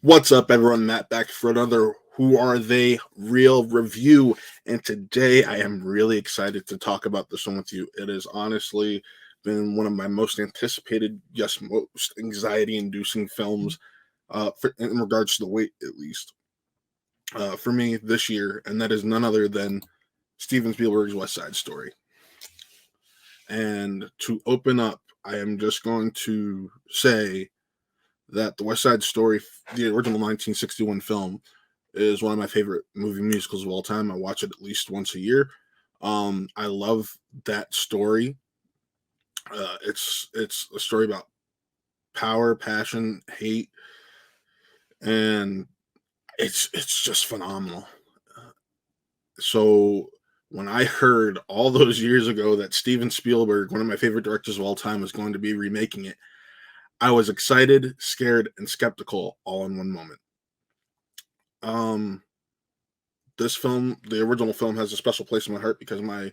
What's up, everyone? Matt back for another Who Are They Real review. And today I am really excited to talk about this one with you. It has honestly been one of my most anticipated, yes, most anxiety inducing films in regards to the wait, at least, for me this year. And that is none other than Steven Spielberg's West Side Story. And to open up, I am just going to say that the West Side Story, the original 1961 film, is one of my favorite movie musicals of all time. I watch it at least once a year. I love that story. It's a story about power, passion, hate, and it's just phenomenal. So when I heard all those years ago that Steven Spielberg, one of my favorite directors of all time, was going to be remaking it, I was excited, scared, and skeptical all in one moment. This film, the original film, has a special place in my heart because my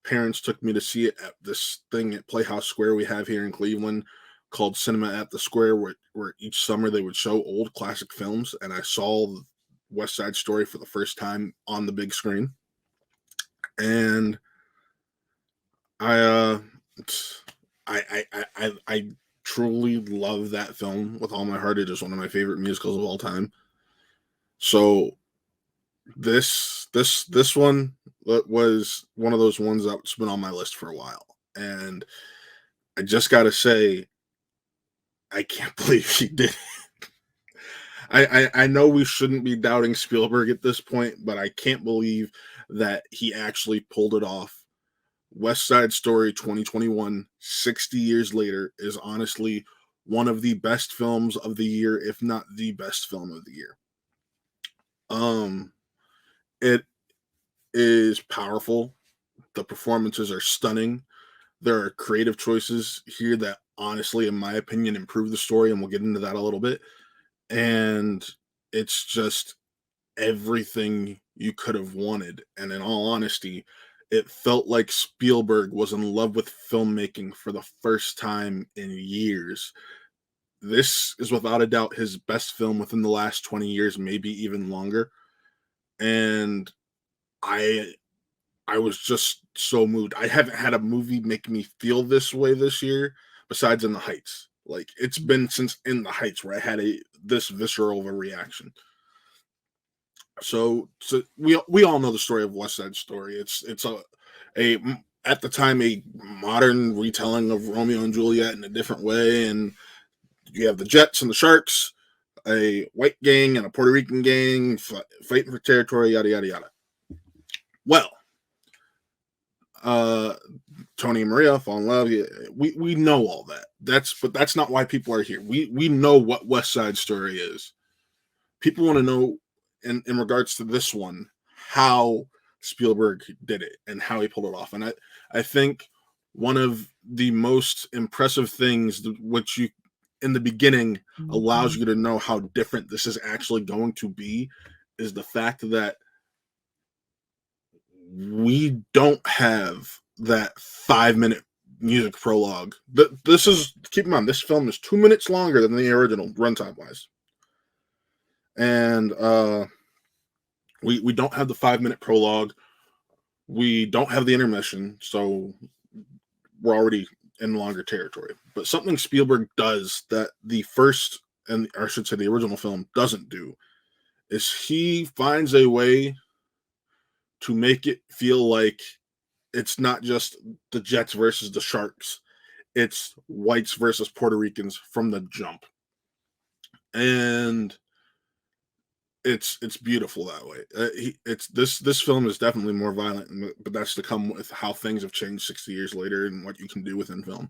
parents took me to see it at this thing at Playhouse Square we have here in Cleveland called Cinema at the Square, where each summer they would show old classic films, and I saw West Side Story for the first time on the big screen, and I I truly love that film with all my heart. It is one of my favorite musicals of all time. So this one was one of those ones that's been on my list for a while, and I just gotta say, I can't believe he did it. I know we shouldn't be doubting Spielberg at this point, but I can't believe that he actually pulled it off. West Side Story 2021, 60 years later, is honestly one of the best films of the year, if not the best film of the year. It is powerful. The performances are stunning. There are creative choices here that honestly, in my opinion, improve the story, and we'll get into that a little bit. And it's just everything you could have wanted. And in all honesty, it felt like Spielberg was in love with filmmaking for the first time in years. This is without a doubt his best film within the last 20 years, maybe even longer. And I I was just so moved. I haven't had a movie make me feel this way this year, besides In the Heights. Like, it's been since In the Heights where I had this visceral of a reaction. So we all know the story of West Side Story. It's a at the time a modern retelling of Romeo and Juliet in a different way, and you have the Jets and the Sharks, a white gang and a Puerto Rican gang fighting for territory, yada yada yada. Well, Tony and Maria fall in love. We know all that. But that's not why people are here. We know what West Side Story is. People want to know, in regards to this one, how Spielberg did it and how he pulled it off. And I think one of the most impressive things, which you in the beginning allows you to know how different this is actually going to be, is the fact that we don't have that 5-minute music prologue. This is, keep in mind, this film is 2 minutes longer than the original runtime wise, and we don't have the 5-minute prologue. We don't have the intermission, so we're already in longer territory. But something Spielberg does that the first, and I should say the original film, doesn't do, is he finds a way to make it feel like it's not just the Jets versus the Sharks. It's whites versus Puerto Ricans from the jump. And it's beautiful that way. This film is definitely more violent, but that's to come with how things have changed 60 years later and what you can do within film.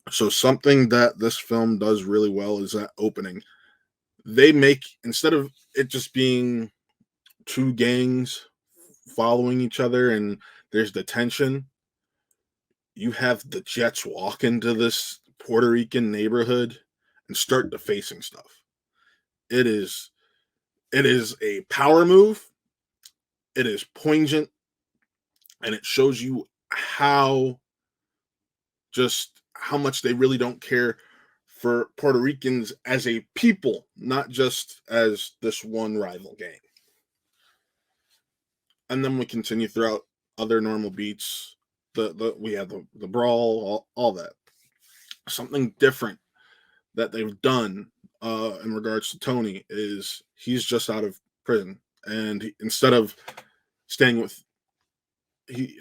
So something that this film does really well is that opening. They make, instead of it just being two gangs following each other and there's the tension, you have the Jets walk into this Puerto Rican neighborhood and start defacing stuff. It is a power move. It is poignant, and it shows you how much they really don't care for Puerto Ricans as a people, not just as this one rival gang. And then we continue throughout other normal beats. We have the brawl, all that. Something different that they've done in regards to Tony is he's just out of prison, and staying with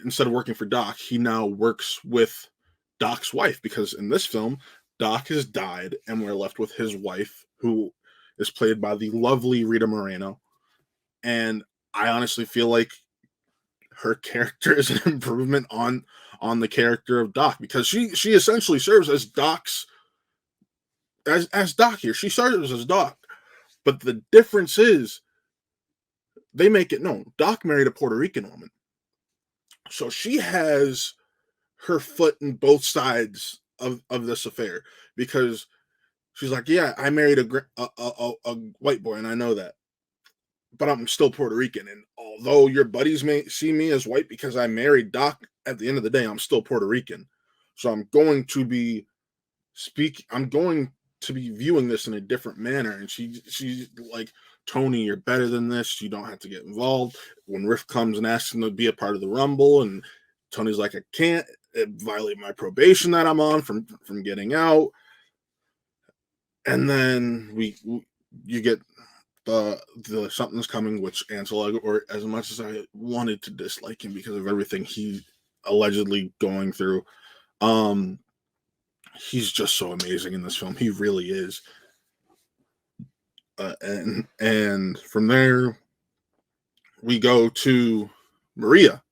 instead of working for Doc, he now works with Doc's wife, because in this film, Doc has died, and we're left with his wife, who is played by the lovely Rita Moreno. And I honestly feel like her character is an improvement on the character of Doc, because she essentially serves as Doc's as Doc here. She serves as Doc, but the difference is they make it known Doc married a Puerto Rican woman, so she has her foot in both sides of this affair, because she's like, yeah, I married a white boy, and I know that, but I'm still Puerto Rican, and although your buddies may see me as white because I married Doc, at the end of the day, I'm still Puerto Rican. So I'm going to be viewing this in a different manner. And she's like, Tony, you're better than this. You don't have to get involved. When Riff comes and asks him to be a part of the Rumble, and Tony's like, I can't. It violate my probation that I'm on from getting out. And then you get the Something's Coming, which Ansel Elgort, as much as I wanted to dislike him because of everything he allegedly going through, he's just so amazing in this film. He really is. And from there we go to Maria.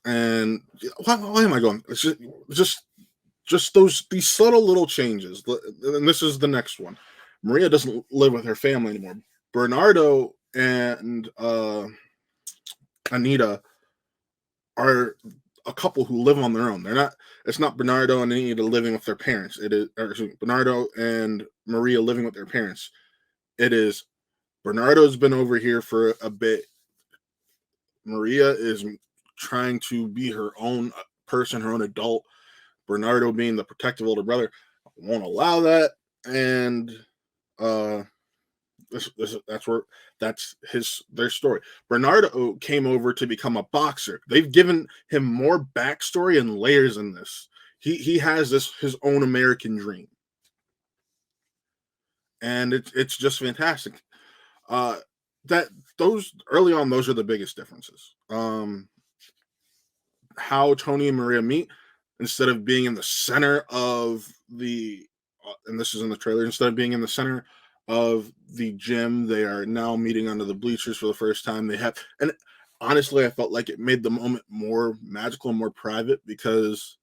And why am I going? It's just these subtle little changes. And this is the next one. Maria doesn't live with her family anymore. Bernardo and Anita are a couple who live on their own. It's not Bernardo and Anita living with their parents. It is Bernardo and Maria living with their parents. It is Bernardo's been over here for a bit. Maria is trying to be her own person, her own adult. Bernardo, being the protective older brother, won't allow that. And that's their story. Bernardo came over to become a boxer. They've given him more backstory and layers in this. He has his own American dream, and it's just fantastic. Those early on, those are the biggest differences. How Tony and Maria meet, instead of being in the center of and this is in the trailer, instead of being in the center of the gym, they are now meeting under the bleachers for the first time. And honestly, I felt like it made the moment more magical and more private, because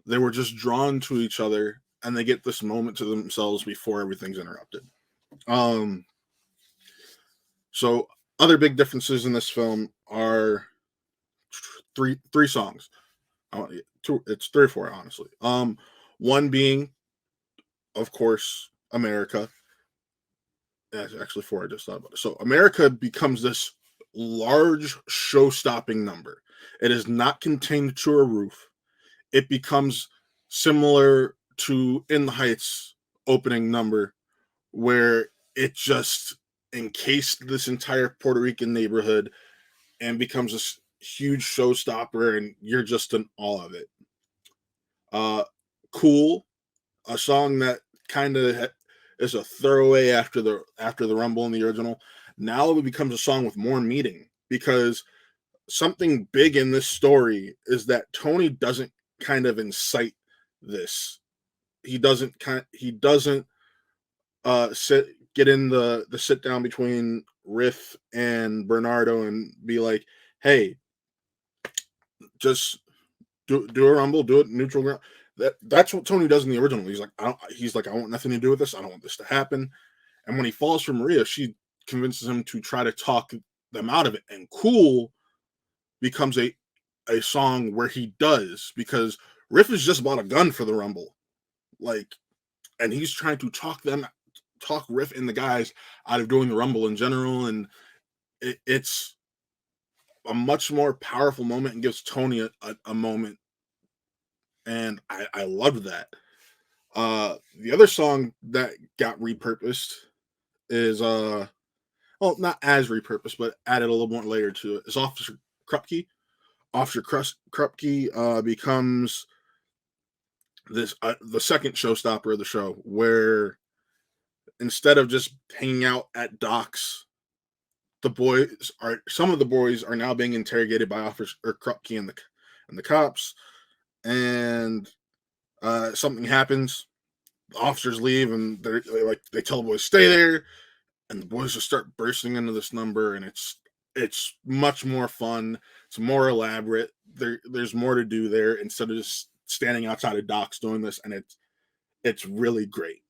they were just drawn to each other, and they get this moment to themselves before everything's interrupted. So other big differences in this film are three songs. It's 3 or 4, honestly. One being, of course, America. Actually 4, I just thought about it. So America becomes this large show-stopping number. It is not contained to a roof. It becomes similar to In the Heights opening number, where it just encased this entire Puerto Rican neighborhood and becomes this huge showstopper, and you're just in awe of it. Cool, a song that kind of is a throwaway after the Rumble in the original. Now it becomes a song with more meaning, because something big in this story is that Tony doesn't kind of incite this. He doesn't get in the sit down between Riff and Bernardo and be like, hey, just do a Rumble, do it neutral ground. That's what Tony does in the original. He's like, I want nothing to do with this. I don't want this to happen. And when he falls for Maria, she convinces him to try to talk them out of it. And Cool becomes a song where he does, because Riff is just bought a gun for the Rumble. And he's trying to talk Riff and the guys out of doing the Rumble in general. And it's a much more powerful moment, and gives Tony a moment. And I love that. The other song that got repurposed is well, not as repurposed, but added a little more later to it. Is Officer Krupke. Officer Krupke becomes this the second showstopper of the show, where instead of just hanging out at docks, some of the boys are now being interrogated by Officer Krupke and the cops, and something happens. The officers leave, and they tell the boys stay there, and the boys just start bursting into this number, and it's much more fun. It's more elaborate. There's more to do there instead of just standing outside of docks doing this, and it's really great.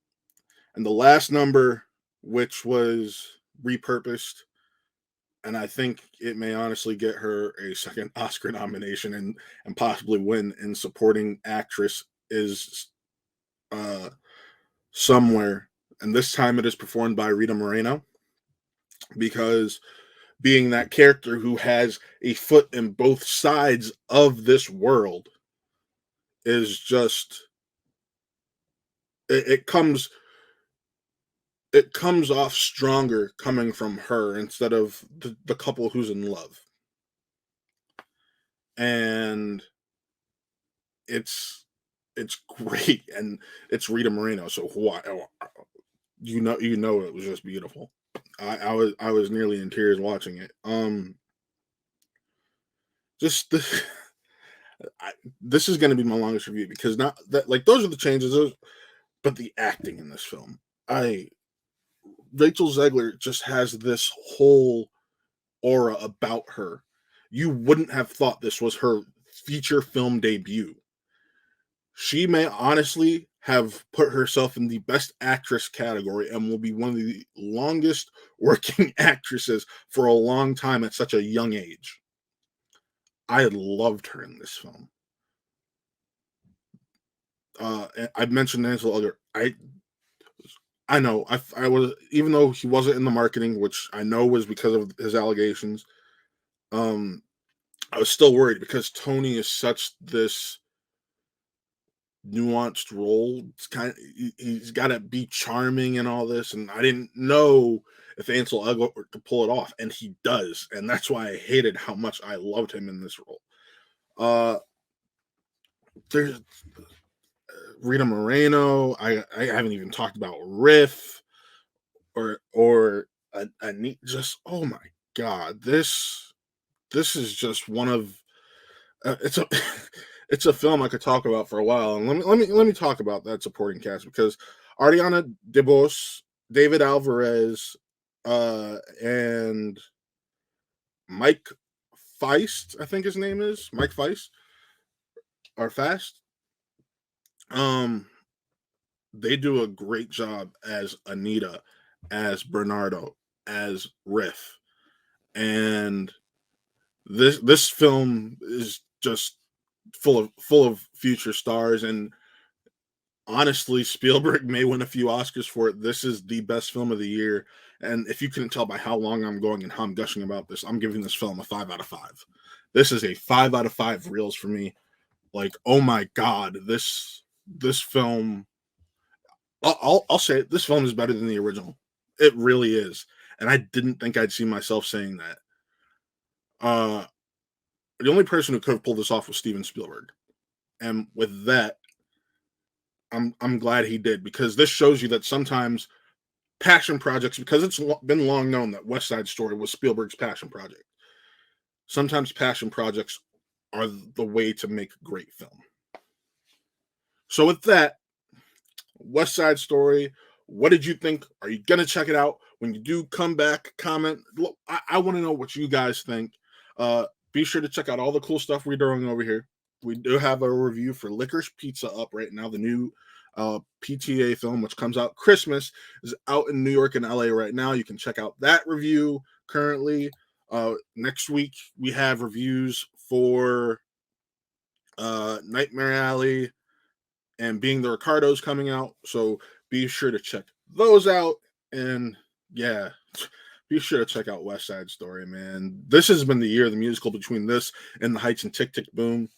And the last number, which was repurposed, and I think it may honestly get her a second Oscar nomination and possibly win in supporting actress, is uh somewhere. And this time it is performed by Rita Moreno, because being that character who has a foot in both sides of this world is just it, it comes it comes off stronger coming from her instead of the couple who's in love. And it's great, and it's Rita Moreno, so you know it was just beautiful. I was nearly in tears watching it. Just this is going to be my longest review, because not that, like, those are the changes, but the acting in this film, I Rachel Zegler just has this whole aura about her. You wouldn't have thought this was her feature film debut. She may honestly have put herself in the best actress category and will be one of the longest working actresses for a long time at such a young age. I loved her in this film. I mentioned Ansel Elgort. I know I was, even though he wasn't in the marketing, which I know was because of his allegations. Um, I was still worried because Tony is such this nuanced role. It's kind of, he's got to be charming and all this, and I didn't know if Ansel Elgort could pull it off, and he does, and that's why I hated how much I loved him in this role. There's Rita Moreno. I haven't even talked about Riff or a neat. Just, oh my god, this is just one of it's a it's a film I could talk about for a while. And let me talk about that supporting cast, because Ariana DeBose, David Alverez, and Mike Feist, I think his name is Mike Feist or Fast. Um, they do a great job as Anita, as Bernardo, as Riff, and this film is just full of future stars. And honestly, Spielberg may win a few Oscars for it. This is the best film of the year, and if you couldn't tell by how long I'm going and how I'm gushing about this, I'm giving this film a 5 out of 5. This is a 5 out of 5 reels for me. Like, oh my god, this film. I'll say it. This film is better than the original. It really is, and I didn't think I'd see myself saying that. Uh, the only person who could have pulled this off was Steven Spielberg, and with that, I'm glad he did, because this shows you that sometimes passion projects, because it's been long known that West Side Story was Spielberg's passion project. Sometimes passion projects are the way to make a great film. So with that, West Side Story, what did you think? Are you gonna check it out? When you do, come back, comment. Look, I want to know what you guys think. Be sure to check out all the cool stuff we're doing over here. We do have a review for Licorice Pizza up right now. The new PTA film, which comes out Christmas, is out in New York and LA right now. You can check out that review currently. Next week we have reviews for Nightmare Alley and Being the Ricardos coming out. So be sure to check those out. And yeah, be sure to check out West Side Story, man. This has been the year of the musical between this and The Heights and Tick Tick Boom.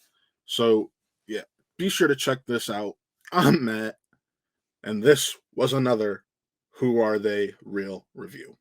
So yeah, be sure to check this out. I'm Matt. And this was another Who Are They Real review.